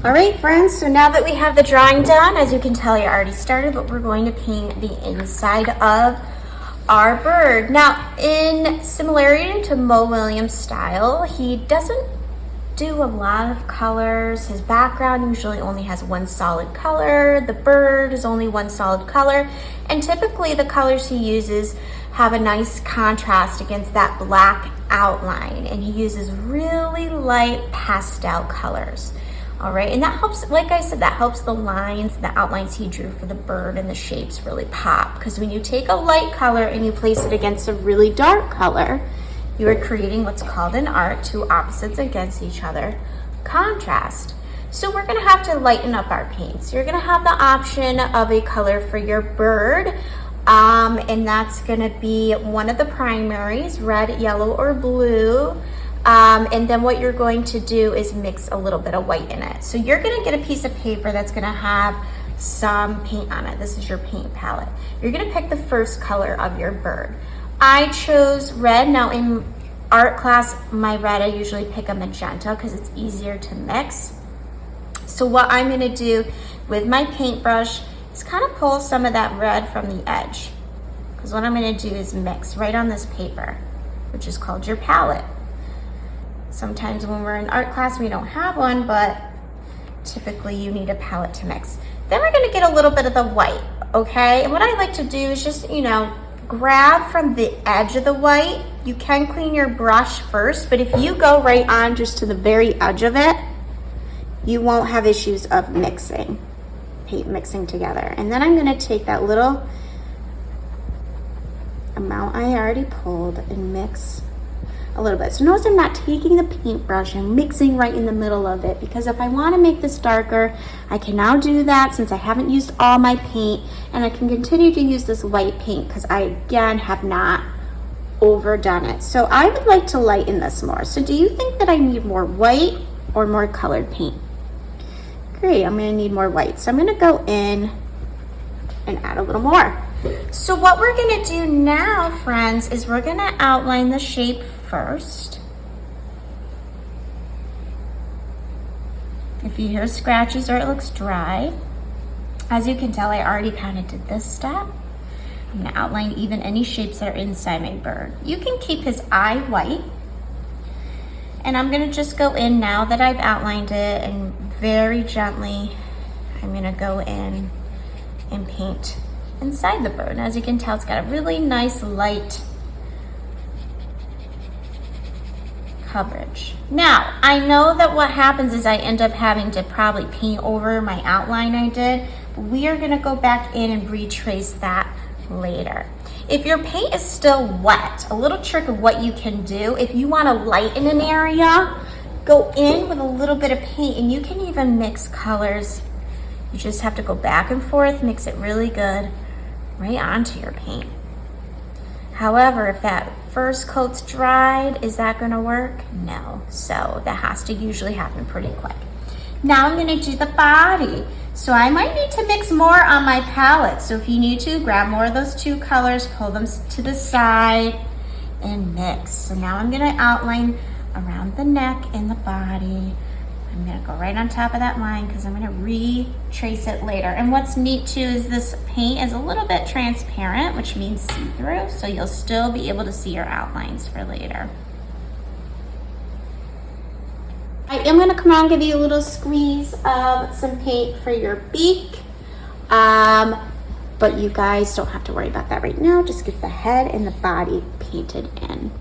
All right, friends, so now that we have the drawing done, as you can tell, I already started, but we're going to paint the inside of our bird. Now, in similarity to Mo Willems' style, he doesn't do a lot of colors. His background usually only has one solid color. The bird is only one solid color. And typically the colors he uses have a nice contrast against that black outline. And he uses really light pastel colors. All right, and that helps, like I said, that helps the lines, the outlines he drew for the bird and the shapes really pop. Because when you take a light color and you place it against a really dark color, you are creating what's called in art two opposites against each other, contrast. So we're gonna have to lighten up our paints. You're gonna have the option of a color for your bird, and that's gonna be one of the primaries, red, yellow, or blue. And then what you're going to do is mix a little bit of white in it. So you're gonna get a piece of paper that's gonna have some paint on it. This is your paint palette. You're gonna pick the first color of your bird. I chose red. Now in art class, my red, I usually pick a magenta because it's easier to mix. So what I'm gonna do with my paintbrush is kind of pull some of that red from the edge. Because what I'm gonna do is mix right on this paper, which is called your palette. Sometimes when we're in art class, we don't have one, but typically you need a palette to mix. Then we're gonna get a little bit of the white, okay? And what I like to do is just, grab from the edge of the white. You can clean your brush first, but if you go right on just to the very edge of it, you won't have issues of mixing, paint mixing together. And then I'm gonna take that little amount I already pulled and mix a little bit. So notice I'm not taking the paintbrush and mixing right in the middle of it, because if I want to make this darker, I can now do that since I haven't used all my paint, and I can continue to use this light paint because I again have not overdone it. So I would like to lighten this more. So do you think that I need more white or more colored paint? Great, I'm going to need more white. So I'm going to go in and add a little more. So what we're going to do now, friends, is we're going to outline the shape first. If you hear scratches or it looks dry, as you can tell, I already kind of did this step. I'm going to outline even any shapes that are inside my bird. You can keep his eye white. And I'm going to just go in now that I've outlined it, and very gently I'm going to go in and paint inside the bird. And as you can tell, it's got a really nice light coverage. Now, I know that what happens is I end up having to probably paint over my outline I did, but we are gonna go back in and retrace that later. If your paint is still wet, a little trick of what you can do, if you wanna lighten an area, go in with a little bit of paint, and you can even mix colors. You just have to go back and forth, mix it really good, right onto your paint. However, if that first coat's dried, is that gonna work? No. So that has to usually happen pretty quick. Now I'm gonna do the body. So I might need to mix more on my palette. So if you need to, grab more of those two colors, pull them to the side, and mix. So now I'm gonna outline around the neck and the body. I'm gonna go right on top of that line because I'm gonna retrace it later. And what's neat too is this paint is a little bit transparent, which means see-through, so you'll still be able to see your outlines for later. I am gonna come on and give you a little squeeze of some paint for your beak. But you guys don't have to worry about that right now. Just get the head and the body painted in.